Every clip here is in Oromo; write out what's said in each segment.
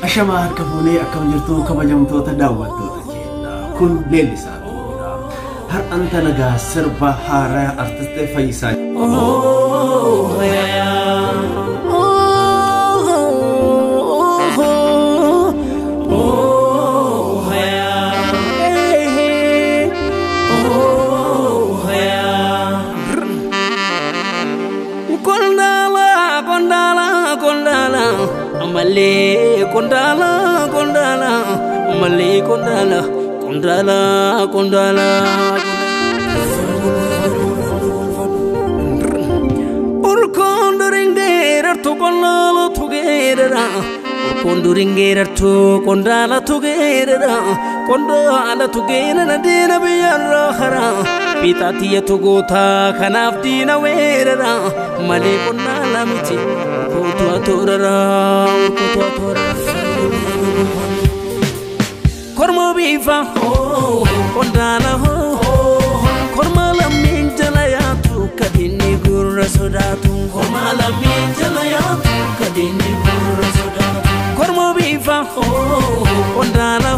Ashama harka fuunee akkam jirtu kabajamtoota daawwattoota keenya. Kun leellisaa Oromoodha. Har'anta nagaa sirba haaraa artist Fayyisaa. Male kondala kondala male kondala kondala kondala or kondoringera to kondala together kondoringera to kondala together kondala together na dina biyarra hara pitatiya to gota kanaf dina werera male kondala miti Kormo bifa kondala korma la minjala ya tu kadini gurra sodatu korma la minjala ya tu kadini gurra sodatu kormo bifa kondala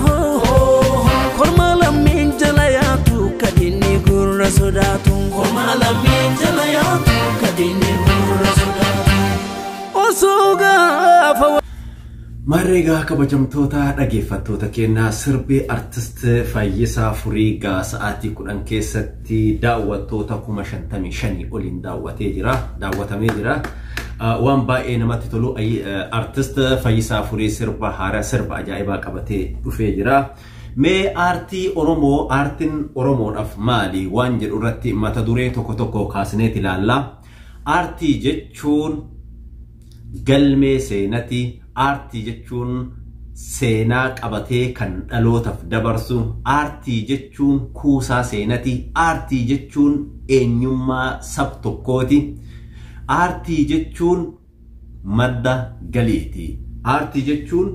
korma la minjala ya tu kadini gurra sodatu korma la minjala ya tu kadini gurra sodatu Marreegaa kabajamtoota dhaggeeffattoota keenyaa sirbi artist Fayyisaa Furiigaa sa'aatii 10 keessatti daawwattoota 55,000 oliin daawwatamee jira. Waan baay'ee namatti tolu artist Fayyisaa Furii sirba haaraa sirba ajaa'ibaa qabatee dhufee jira. Mee aartiin Oromoodhaaf maali waan jedhu irratti mata duree tokko kaasnee ilaalla. Aartii jechuun galmee seenati aartii jechuun seenaa qabatee kan dhalootaaf dabarsu aartii jechuun kuusaa seenati aartii jechuun eenyummaa sab tokkooti aartii jechuun madda galiiti aartii jechuun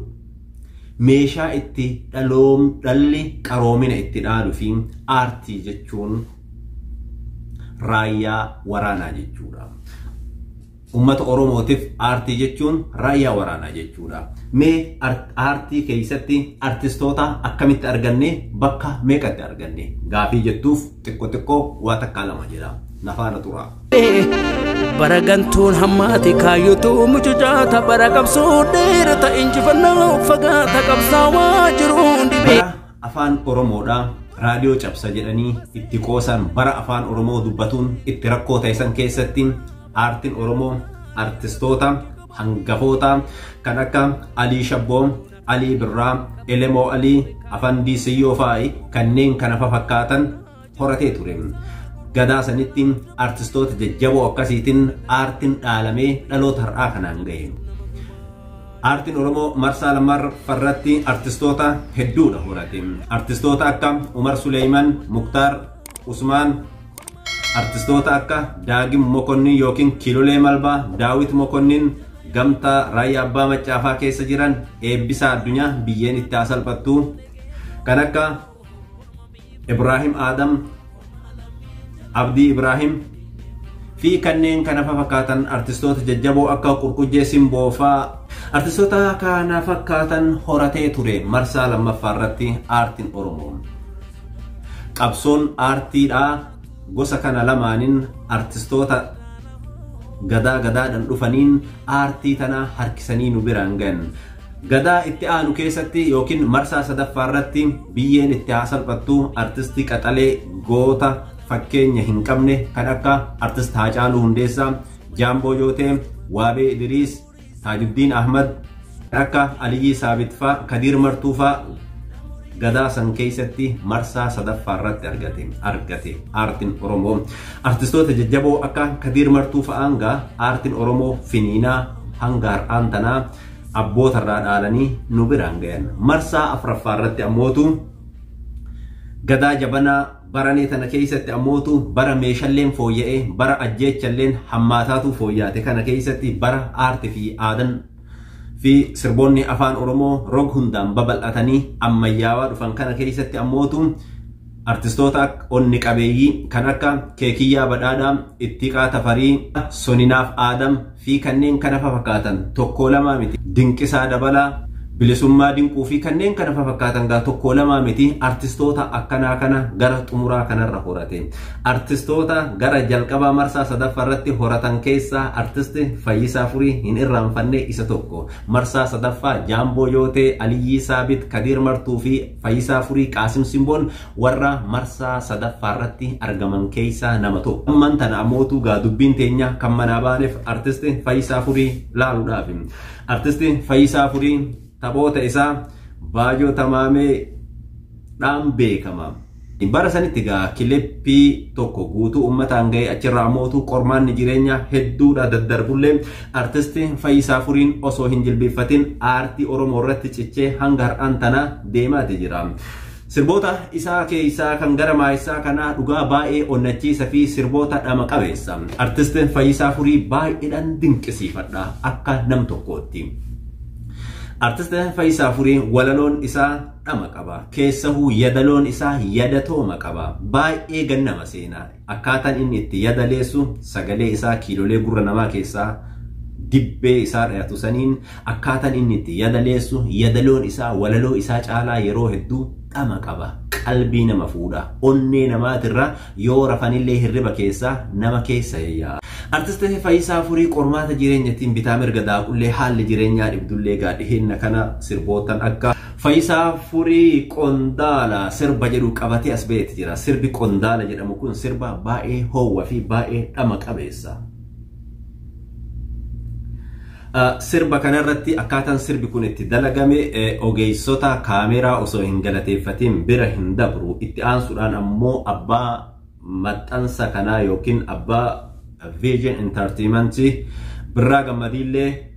meeshaa itti dhalli qaroomina itti dhaalu fi aartii jechuun raayyaa waraanaa jechuudha. Ummata Oromootiif aartii jechuun raayyaa waraanaa jechuudha. Mee aartii keessatti artistoota akkamitti arganne bakka meeqatti arganne gaafii jettuuf xiqqoo waa takkaa lama jedha. Nafaana turaa. Baragantuun hammaati kaayyutu mucucaata bara qabsoo dheerata injifannoo fagaata qabsaawaa jiruun dhibee. Afaan Oromoodha. Raadiyoo cabsa jedhanii itti qoosan bara afaan Oromoo dubbatuun itti rakkoo ta'isan keessatti aartiin Oromoo artistoota hangafoota kan akka Alii Shabboo, Alii Birraa, Elemoo Alii, Afandii Siyyoo fa'aa kanneen kana fakkaatan horatee ture. Gadaa sanitti artistoota jajjaboo akkasiitiin aartiin dhaalamee dhaloota har'aa kanaan ga'e. Aartiin Oromoo marsaa lammarratti artistoota hedduudha horate. Artistoota akka Umar Suleyman, Muktaar Usmaan, artistoota akka Daagim Mokonnin yookiin Kilolee Malbaa, Daawit Mokonnin, Gamtaa Raayyaa Abbaa Macaafaa keessa jiran Eebbisaa Addunyaa biyyeen itti salphattu kan akka Ibrahim Adam, Abdii Ibrahim fi kanneen kana fakkaatan artistoota jajjaboo akka Qurqujjee Simboo fa'aa artistoota kana fakkaatan horatee ture marsaa lammaffaarratti aartiin Oromoo. Qabsoon aartiidhaa gosa kana lamaanin artistoota gadaadhaan dhufaniin aartii tana harkisanii nu biraan gahan. Gadaa itti aanu keessatti yookiin marsaa sadaffaarratti biyyeen itti salphattu artistii qaxalee goota fakkeenya hin qabne kan akka artist Haacaaluu Hundeessaa, Jaamboo Jootee, Waabee Idriis, Taajuddiin Ahmad, kan akka Aliyyi Saabit fa'aa, Kadiir Martuu fa'aa gadaa san keessatti marsaa sadaffaarratti argate aartiin Oromoo. Artistoota jajjaboo akka Kadiir Martuu fa'aan aartiin Oromoo finiinaa hanga har'aan tanaa abbootarraa dhaalanii nu biraan gahan. Marsaa afuraffaarratti ammootu gadaa jabanaa baranii tana keessatti ammootu bara meeshaaleen fooyya'ee bara ajjeechalleen hammaataatu fooyya'ate kana keessatti bara aartii fi aadan fi sirboonni afaan Oromoo rog hundaan babal'atanii ammayyaawaa dhufan kana keessatti ammootu artistoota onni qabeeyyii kan akka Keekiyyaa Badhaadhaa, Ittiqaa Tafarii, Soninaaf Aadam fi kanneen kana fakkaatan tokko lama miti. Dinqisaa Dabalaa, bilisummaa dinquu fi kanneen kana fakkaatan gaa tokko lama miti artistoota akkanaa kana gara xumuraa kanarra horate. Artistoota gara jalqabaa marsaa sadaffaa irratti horatan keessaa artisti Fayyisaa Furii hin irraanfanne isa tokko. Marsaa sadaffaa Jaamboo Yootee, Aliyyii Saabit, Kadir Martuu fi Fayyisaa Furii, Qaasim Simboon warra marsaa sadaffaa irratti argaman keessaa nama tokko. Amman tana ammootu gaa dubbiin teenya kan manaa baaneef artisti Fayyisaa Furii laaluudhaaf. Artisti Fayyisaa Furii taphoota isaa baay'oo tamaamee dhaan beekama. Bara sanitti gaa kilippii tokko guutuu uummataan ga'e achirraa mootuu qormaanni jireenya hedduudha daddarbullee artisti Fayyisaa Furiin osoo hin jilbeeffatin aartii Oromoo irratti cichee hanga har'aan tana deemaati jira. Sirboota isaa keessaa kan gara maayisaa kanaa dhugaa baay'ee onnachiisa fi sirboota dhama qabeessa. Artisti Fayyisaa Furii baay'eedhaan dinqisiifadha akka nam tokkootti. Artisti Fayyisaa Furii walaloon isaa dhama qaba. Keessahuu yadaloon isaa yadatooma qaba. Baay'ee gannama seenaa. Akkaataan inni itti yadaleessu sagalee isaa kiilolee gurra namaa keessaa dibbee isaa dhayatu saniin akkaataan inni itti yadaleessu yadaloon isaa walaloo isaa caalaa yeroo hedduu dhama qaba. Qalbii nama fuudha. Onnee namaatirra yoo rafanillee hirriba keessaa nama keessa yayyaa. Artisti Fayyisaa Furii qormaata jireenyaatiin bitaa mirga daaqullee haalli jireenyaa dhibdullee gaadhiheenya kana sirbootan akka Fayyisaa Furii Qondaala sirba jedhu qabatee as ba'eeti jira. Sirbi Qondaala jedhamu kun sirba baay'ee hoowwa fi baay'ee dhama qabeessa. Sirba kanarratti akkaataan sirbi kun itti dalagame ogeessota kaameraa osoo hin galateeffatiin bira hin dabru. Itti aansuudhaan ammoo abbaa maxxansa kanaa yookiin abbaa Vision Entertainment Birraa Gammadiillee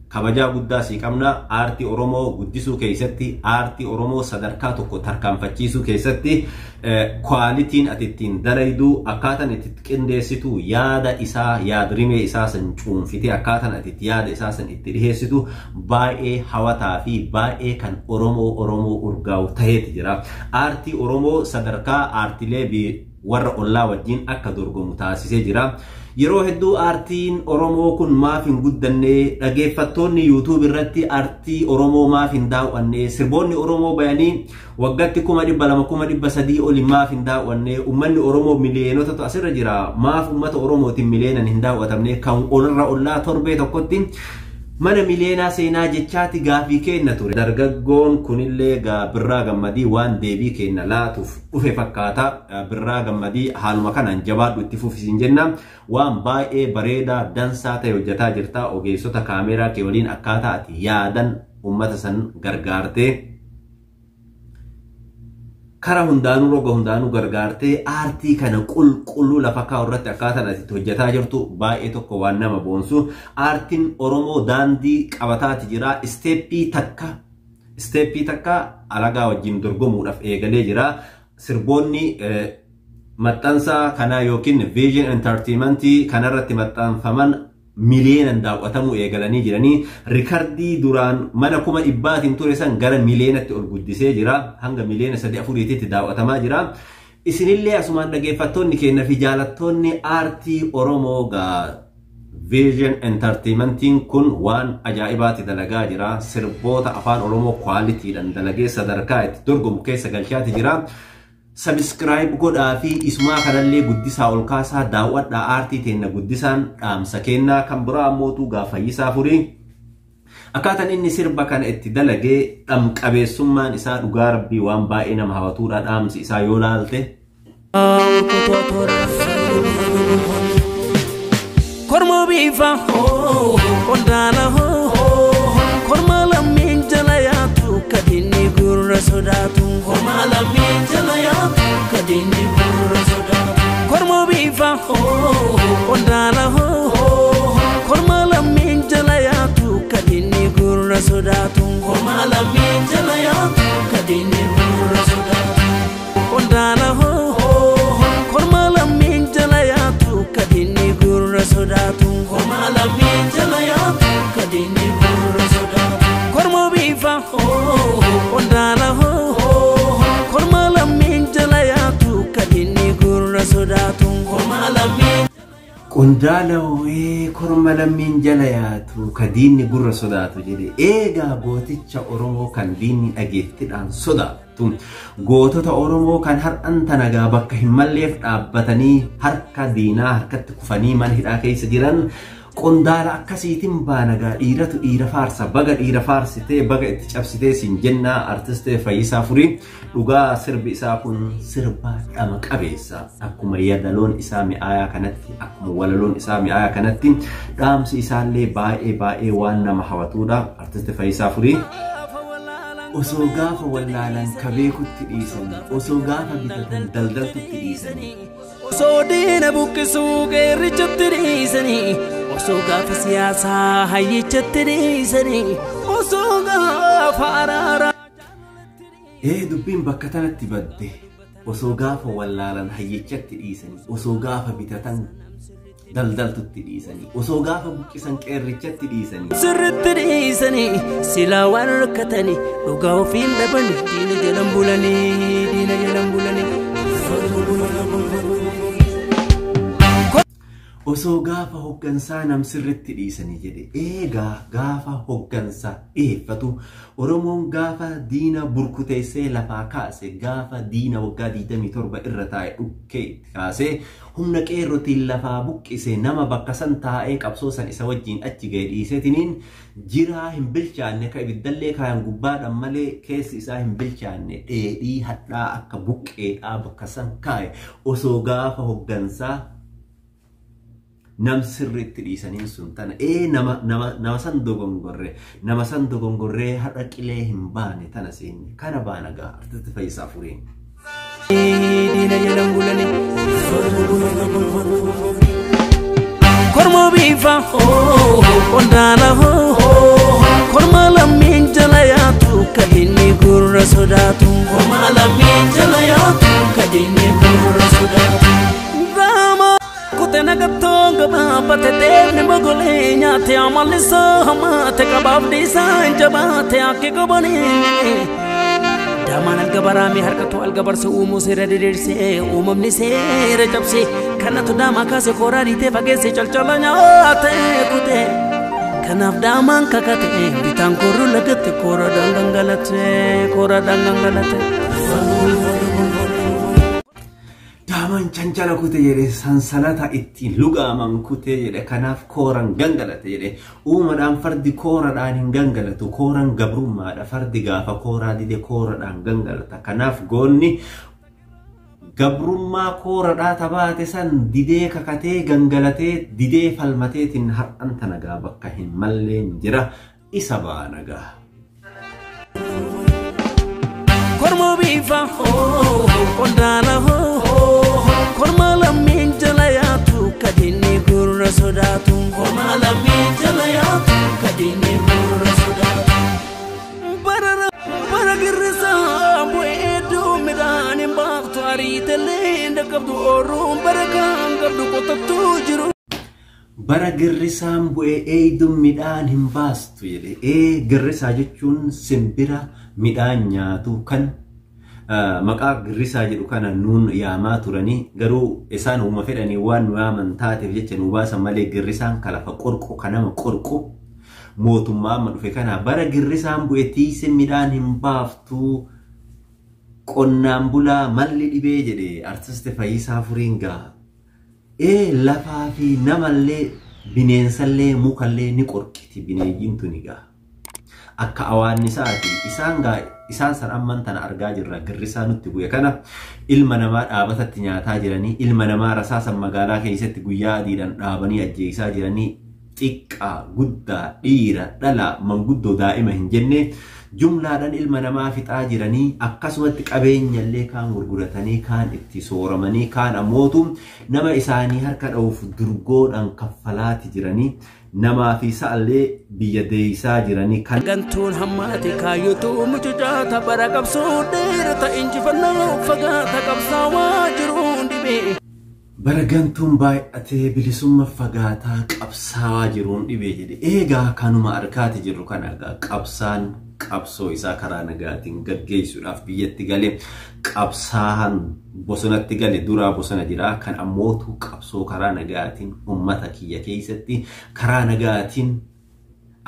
kabajaa guddaa sii qabna. Aartii Oromoo guddisuu keessatti aartii Oromoo sadarkaa tokko tarkaanfachiisuu keessatti kwaalitiin ati ittiin dalayduu akkaataan itti qindeessitu yaada isaa yaadrimee isaa san cuunfite akkaataan ati itti yaada isaa san itti dhiheessitu baay'ee hawataa fi baay'ee kan Oromoo urgaa'u ta'eeti jira. Aartii Oromoo sadarkaa aartilee warra ollaa wajjin akka dorgomu taasisee jira. Yeroo hedduu aartiin Oromoo kun maaf hin guddanne dhageeffattoonni YouTube irratti aartii Oromoo maaf hin daawwanne sirboonni Oromoo bayanii waggaatti 200,000 oli maaf hin daawwanne ummanni Oromoo miliyoonotatu asirra jira maaf ummata Oromootiin miliyoonan hin daawwatamne kan olirra ollaa torbee tokkotti mana miliyoonaa seenaa jechaati gaafii kenna ture. Dargaggoon kunillee Birraa Gammadii waan deebii kenna laatuuf dhufe fakkaata. Birraa Gammadii haaluma kanaan jabaadhu itti fufisiin jenna. Waan baay'ee bareedaa dansaa ta'e hojjetaa jirta. Ogeessota kaameraa kee waliin akkaataa ati yaadan ummata san gargaartee kara hundaanuu roga hundaanuu gargaartee aartii kana qulqulluu lafa kaa'u irratti akkaataan ati hojjetaa jirtu baay'ee tokko waan nama boonsu. Aartiin Oromoo daandii qabataati jira. Isteeppii takka alagaa wajjin dorgomuudhaaf eegalee jira. Sirboonni maxxansa kanaa yookiin Vision Entertainment kanarratti maxxanfaman miliyoonan daawwatamuu eegalanii jiranii. Rikardii duraan mana 100,000tiin ture san gara miliyoonatti ol guddisee jira. Hanga miliyoona 3-4tti daawwatamaa jira. Isinillee asumaan dhageeffattoonni keenya fi jaalattoonni aartii Oromoo Vision Entertainmentiin kun waan ajaa'ibaatti dalagaa jira. Sirboota afaan Oromoo kwaalitiidhaan dalagee sadarkaa itti dorgomu keessa galchaati jira. Subscribe godhaa fi isumaa kanallee guddisaa ol kaasaa daawwadhaa aartii teenya guddisaan dhaamsa kennaa. Kan biraa ammootu Fayyisaa Furii akkaataan inni sirba kana itti dalagee dhamqabeessummaan isaa dhugaa rabbii waan baay'ee nama hawwatuudha. Dhaamsi isaa yoo laalte korma biifa qondaala korma lammiin jala yaatu kadinni gurra sodaatu korma lammiin jala yaatu kadinni gurra sodaatu korma biifa qondaala korma lammiin jala yaatu kadinni gurra sodaatu korma lammiin jala yaatu kadinni gurra sodaatu qondaala korma lammiin jala yaatu kadinni gurra sodaatu korma lammiin jala yaatu kadinni gurra sodaatu korma biifa qondaala korma lammiin jala yaatu kadinni gurra sodaatu korma lammiin Qondaaloo korma lammiin jala yaatu ka diinni gurra sodaatu jedhe eegaa gooticha Oromoo kan diinni dhageettiidhaan sodaatu gootota Oromoo kan har'an tanagaa bakka hin malleef dhaabbatanii harka diinaa harkatti kufanii mana hidhaa keessa jiran qondaala akkasiitiin baanagaa dhiiratu dhiira faarsa baga dhiira faarsitee baga itti cabsitee siin jennaa artistee Fayyisaa Furii dhugaa sirbi isaa kun sirba dhama qabeessa akkuma yadaloon isaa mi'aayaa kanatti akkuma walaloon isaa mi'aayaa kanatti dhaamsi isaallee baay'ee waan nama hawwatuudha artistee Fayyisaa Furii osoo gaafa wallaalan kabeekutti dhiisanii osoo gaafa bitatan daldaltutti dhiisanii osoo diina buqqisuu qeerrichatti dhiisanii osoo gaafa siyaasaa hayyichatti dhiisanii osoo gaafa araaraa dubbiin bakka tanatti badde osoo gaafa wallaalan hayyichatti dhiisanii osoo gaafa bitatan daldaltutti dhiisanii osoo gaafa buqqisan qeerrichatti dhiisanii sirritti dhiisanii silaa waan rakkatanii dhugaa ofiin dhabanii diina jalan bulanii osoo gaafa hoggansaa nam sirritti dhiisanii jedhe eegaa gaafa hoggansaa dhiyeeffatu Oromoon gaafa diina burkuteessee lafaa kaase gaafa diina waggaa 27 irra taa'e dhukkee kaasee humna qeerrotiin lafaa buqqise nama bakka san taa'ee qabsoo san isa wajjiin achi ga'e dhiisetiniin jiraa hin bilchaanne ka ibiddallee kaayan gubbaadhaan malee keessi isaa hin bilchaanne dheedhii hadhaa akka buqqeedhaa bakka san kaa'e osoo gaafa hoggansaa nam sirritti dhiisaniin sun tana nama san dogongorree hadha qilee hin baane tana seenne kana baanagaa artisti Fayyisaa Furii diina jalan bulanii korma biifa qondaala korma lammiin jala yaatu ka inni gurra sodaatu korma lammiin jala yaatu ka inni gurra sodaatu Nagattonga baate deemne mogolee nyaate amalisa hamaate qabaaf dhiisaan jabaate akka qabanii daamaan algabaraame harkatu algabarse uumuu seera diriirsee uumamni seera cabse kanatu daamaa kaase kooraa dhiitee fageesse calcala nyaate kute kanaaf daamaan kakate bitaan korru lagatte koora dangangalate Daaman cancala kute jedhe sansalata ittiin lugaaman kute jedhe kanaaf kooran gangalate jedhe uumadhaan fardi kooradhaan hin gangalatu kooran gabrummaadha fardi gaafa kooraa dide kooradhaan gangalata kanaaf goonni gabrummaa kooradhaa tabaate san didee kakatee gangalatee didee falmateetiin har'an tanagaa bakka hin malleen jira isa baanagaa korma biifa qondaala korma lammiin jala yaatu ka diinni gurra sodaatu korma lammiin jala yaatu ka diinni gurra sodaatu bara girrisaa bu'ee midhaan hin baaftu ariitellee hin dhaqqabdu ooruun bara kan qabdu qotattu jiru bara girrisaan bu'ee eeyduun midhaan hin baastu jedhe girrisaa jechuun simbira midhaan nyaatu kan maqaa girrisaa jedhu kana nuun yaamaa turanii garuu isaan uuma fedhanii waan nu yaaman taateef jecha nu baasan malee girrisaan kalafa qorqo kanama qorqo mootummaa amma dhufe kana bara girrisaan bu'e tiise midhaan hin baaftu qonnaan bulaa malli dhibee jedhe artiste Fayyisaa Furiin gaa lafaa fi namallee bineensallee mukallee ni qorqiti bineeyyiin tuni gaa akka awaannisaati isaan san amman tana argaa jirra girrisaa nutti bu'e kana ilma namaa dhaabatatti nyaataa jiranii ilma namaa rasaasan magaalaa keessatti guyyaa adiidhaan dhaabanii ajjeesaa jiranii xiqqaa guddaa dhiira dhala manguddoo daa'ima hin jenne jumlaadhaan ilma namaa fixaa jiranii akkasumatti qabeenyallee kaan gurguratanii kaan itti sooramanii kaan ammootu nama isaanii harka dha'uuf durgoodhaan kaffalaati jiranii namaa fi sa'allee biyya deeyisaa jiranii kan gantuun hammaate kaayyootu mucucaata bara qabsoo dheerata injifannoo fagaata qabsaawaa jiruun dhibee bara gantuun baay'atee bilisumma fagaataa qabsaawaa jiruun dhibee jedhe eegaa kanuma argaati jirru kan argaa qabsaan qabsoo isaa karaa nagaatiin gaggeessuudhaaf biyyatti galee qabsaan bosonatti gale duraa bosona jira kan ammootu qabsoo karaa nagaatiin ummata kiyya keessatti karaa nagaatiin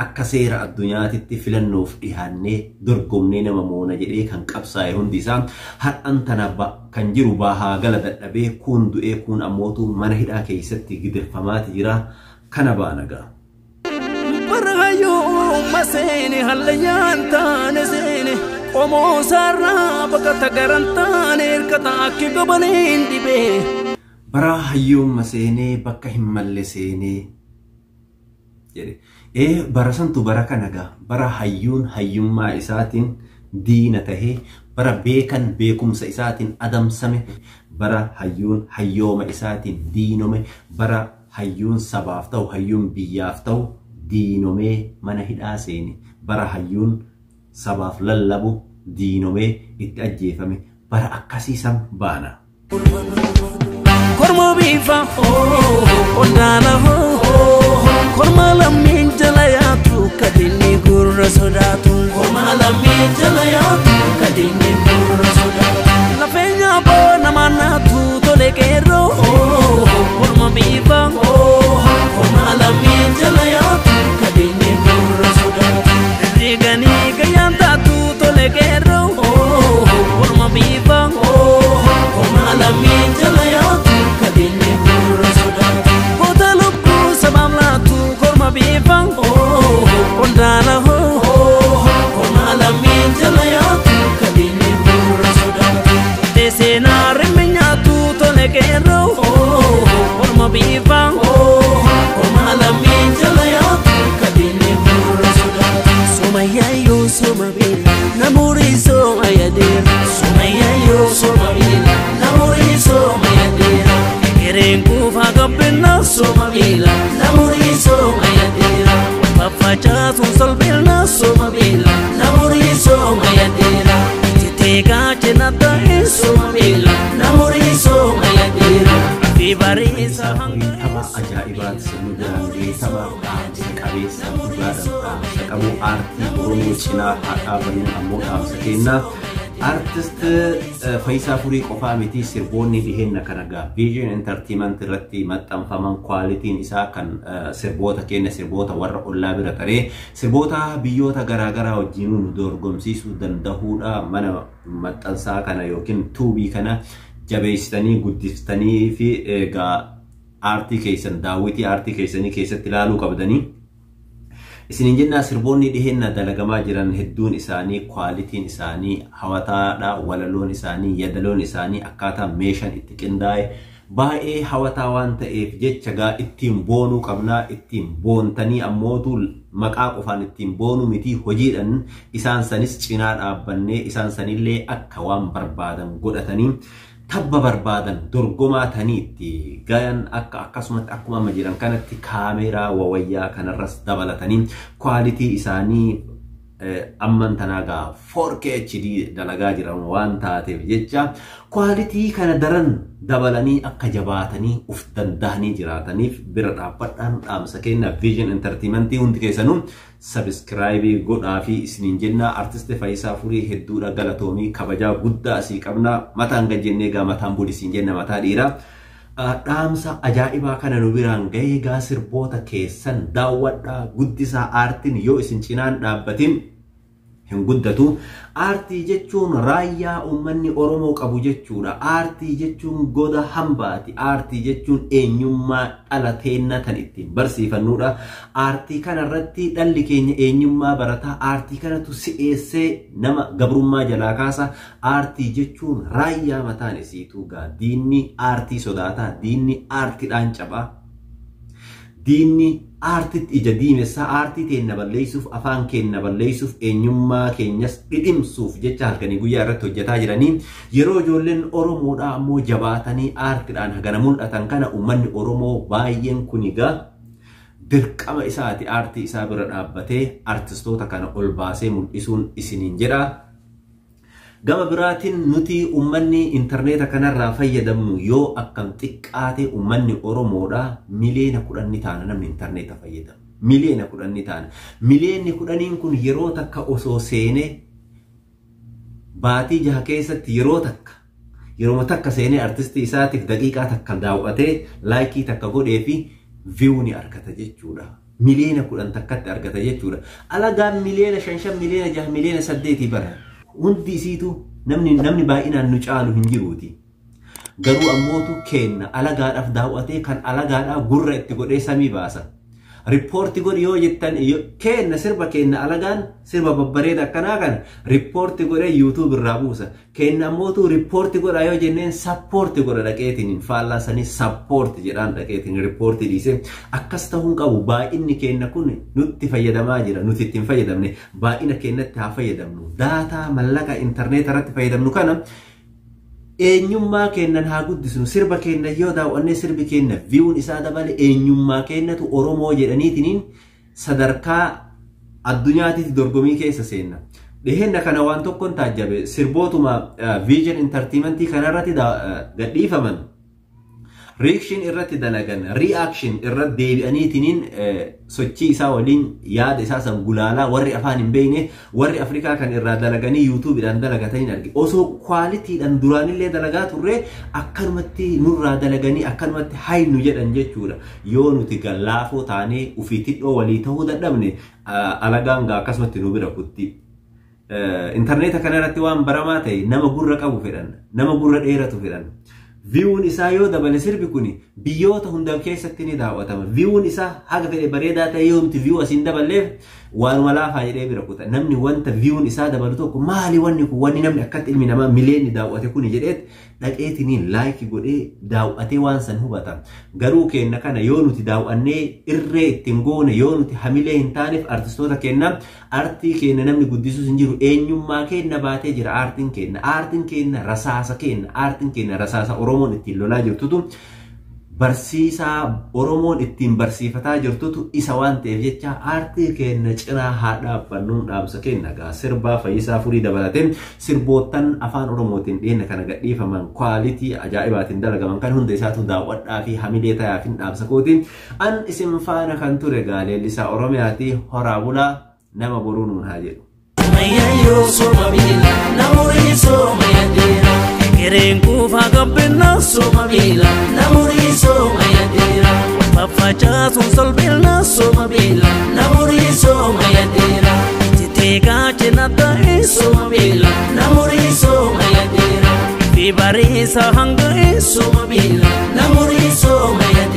akka seera addunyaatitti filannoof dhihaannee dorgomnee nama moona jedhee kan qabsaa'e hundi isaa har'an tana kan jiru bahaa gala dadhabee kun du'ee kun ammootu mana hidhaa keessatti gidirfamaati jira kana ba'a nagaa. Barayoo maseeni hallayaan taane seene qomoo sarraa bakka garantaan hirkata akki gobaneen dhibee. Barayoo maseenee bakka hin malle seenee jedhe. Barasantu bara nagaa bara hayyuun hayyummaa isaatiin diina tahee bara beekan beekumsa isaatiin adamsame bara hayyuun hayyooma isaatiin diinome bara hayyuun sabaaf ta'u hayyuun biyyaaf ta'u diinomee mana hidhaa seene bara hayyuun sabaaf lallabu diinomee itti ajjeefame bara akkasiisan baana. Korma bifa ondaana korma lammiin jala yaatu kadinni gurra sodaatu korma lammiin jala yaatu kadinni gurra sodaatu lafeenya boona manaatu tole keeroo korma bifa korma lammiin jala yaatu kadinni gurra sodaatu riganii gayyaan taatu tole keeroo korma bifa korma lammiin jala yaatu kadinni gurra sodaatu goota lubbuu sabab laatu korma bifa ondaana korma lammiin jala yaatu kadinni gurra sodaatu teesseenaa rimminyaatu tole keeroo korma bifa korma lammiin jala yaatu kadinni gurra sodaatu somayyaayoo somabeela namurii soomayadeera somayyaayoo somabeela namurii soomayadeera egereen kuufaa gabbinna somabeela namurii soomayadeera faffacaasuun salphina somabeela namurii soomayadeera ititeegaa cina ta'e somabeela namurii soomayadeera fi bariisa Tapha ajaa'ibaati sirni jiraanlee tapha dhaamsa qabeessa dhugaadhaan dhaamsa qabu aartii Oromoo cinaa haa dhaabannu ammoo dhaamsa kennaa. Artist Faayisaa Furii qofaa miti sirboonni dhiheenna kana gaa Vision Entertainment irratti maxxanfaman kwaalitiin isaa kan sirboota kenna sirboota warra ollaa bira taree sirboota biyyoota garaagaraa wajjin nu dorgomsiisuu danda'uudha mana maxxansaa kana yookiin tuubii kana jabeessitanii guddiftanii fi egaa aartii keessan daawwitii aartii keessanii keessatti ilaaluu qabdanii. Isinin jenna sirboonni dhiheenna dalagamaa jiran hedduun isaanii kwaalitiin isaanii hawataadha walaloon isaanii yadaloon isaanii akkaataa meeshaan itti qindaa'e baay'ee hawataa waan ta'eef jecha gaa ittiin boonuu qabnaa ittiin boontanii ammootu maqaa qofaan ittiin boonuu miti hojiidhaan isaan sanis cinaa dhaabbannee isaan sanillee akka waan barbaadan godhatanii tabba barbaadan dorgomaa taniitti gayan akkasumatti akkuma amma jiran kanatti kaameeraa wawayyaa kanarras dabalatanii kwaalitii isaanii amman tanaagaa 4K HD dalagaa jiran waan taateef jecha kwaalitii kana daran dabalanii akka jabaatanii uf danda'anii jiraataniif bira dhaabbadhaan dhaamsa kenna Vision Entertainment hundi keessanuu subscribe godhaa fi isiniin jenna artist Faayisaa Furii hedduudha galatoomii kabajaa guddaa asii qabna mataan gajjennee gaa mataan budisiin jenna mataa dhiiraa dhaamsa ajaa'ibaa kana nu biraan gahee gaa sirboota keessan daawwadhaa guddisaa aartiin yoo isin cinaan dhaabbatin hin guddatu aartii jechuun raayyaa uummanni Oromoo qabu jechuudha aartii jechuun goda hambaati aartii jechuun eenyummaa dhalateenna tan ittiin barsiifannuudha aartii kanarratti dhalli keenya eenyummaa barataa aartii kanatu si'eessee nama gabrummaa jalaa kaasa aartii jechuun raayyaa mataan isiituu gaa diinni aartii sodaataa diinni aartiidhaan cabaa diinni aartiitti ija diimessaa aartii teenna balleessuuf afaan keenna balleessuuf eenyummaa keenyas dhidhimsuuf jecha halkanii guyyaa irratti hojjetaa jiranii yeroo ijoolleen Oromoodhaa ammoo jabaatanii aartiidhaan hagana mul'atan kana uummanni Oromoo baay'een kunigaa dirqama isaati aartii isaa bira dhaabbatee artistoota kana ol baasee mul'isuun isiniin jedha. Gama biraatiin nuti uummanni intarneeta kanarraa fayyadamnu yoo akkam xiqqaate uummanni Oromoodhaa miliyoona 10 taana namni intarneeta fayyadamu. miliyoona 10 ni taana. Miliyoonni 10 kun yeroo takka osoo seenee baatii 6 keessatti yeroo takka seenee artistii isaatiif daqiiqaa takka daawwatee laayikii takka godhee fi view ni argata jechuudha. Miliyoona 10 takkatti argata jechuudha. Alagaan miliyoona 5 miliyoona 6 miliyoona 8 bara. Hundi isiitu namni baay'inaan nu caalu hin jiruuti. Garuu ammootu kenna alagaadhaaf daawwatee kan alagaadhaaf gurra itti godhee samii baasa. Riippoortii godhi yoo jettan kenna sirba kenna alagaan sirba babbareeda akkanaa kan riippoortii godhee YouTube irraa buusa. Kenna ammootu riippoortii godha yoo jenneen sappoortii godha dhaqeetiin faallaa sanii sappoortii jedhaan dhaqeetiin riippoortii dhiise. Akkas ta'uu hin qabu. Baay'inni kenna kun nutti fayyadamaa jira. Nuti ittiin fayyadamne baay'ina kennatti haa fayyadamnu. Daataa mallaqa intarneeta irratti fayyadamnu kana eenyummaa kennan haa guddisnu. Sirba kenna yoo daawwannee sirbi kenna viewun isaa dabale eenyummaa kennatu Oromoo jedhaniitiin sadarkaa addunyaatitti dorgomii keessa seenna. Dhiheenna kana waan tokkoon taajjabe sirbootuma Vision Entertainmentii kanarratti gadhiifaman reaction irratti dalagan reaction irratti deebi'aniitiin sochii isaa waliin yaada isaa san gulaalaa warri afaan hin beekne warri Afrikaa kan irraa dalaganii YouTube'dhaan dalagatanii arge. Osoo kwaalitiidhaan duraanillee dalagaa turre akkanumatti nurraa dalaganii akkanumatti haynu jedhan jechuudha. Yoo nuti gallaafoo taanee ufii tidhoo walii ta'uu dadhabne alagaan gaa akkasumatti nu bira kutti. Intarneeta kanarratti waan baramaa ta'e nama gurra qabu fedhan, nama gurra dheeratu fedhan. Viewun isaa yoo dabale sirbi kuni biyyoota hunda keessatti ni daawwatama. Viewun isaa haga fedhe bareedaa ta'e yoo nuti view asiin daballeef waanuma laafaa jedhee bira kuta. Namni wanta viewun isaa dabalu tokko maali wanni kun wanni namni akkatti ilmi namaa miliyoonni daawwate kuni jedheet dhaqeetiniin laayikii godhee daawwatee waan san hubata. Garuu kenna kana yoo nuti daawwannee irree ittiin goone yoo nuti hamilee hin taaneef artistoota kenna artii kenna namni guddisuus hin jiru. Eenyummaa kenna baatee jira aartiin kenna rasaasa kenna aartiin kenna rasaasa Oromoon ittiin lolaa jirtutu barsiisaa Oromoon ittiin barsiifataa jirtutu isa waan ta'eef jecha aartii kenna cinaa haa dhaabbannuun dhaamsa kenna. Gaa sirbaa Fayyisaa Furii dabalatee sirboottan afaan Oromootiin dhiyeenya kana gadhiifaman kwaalitii ajaa'ibaatiin dalagaman kan hunda isaatu daawwadhaa fi hamilee tayaafin dhaamsa kootiin an isin faana kan ture leellisaa Oromiyaati. Horaa bulaa nama boruu nuun haa jedhu. Kireen kuufaa gabbinaa sooma miila namurii sooma yadeera faffacaasun salphina sooma miila namurii sooma yadeera titeekaa cina ta'e sooma miila namurii sooma yadeera fi bariisa hanga sooma miila namurii sooma yadeera.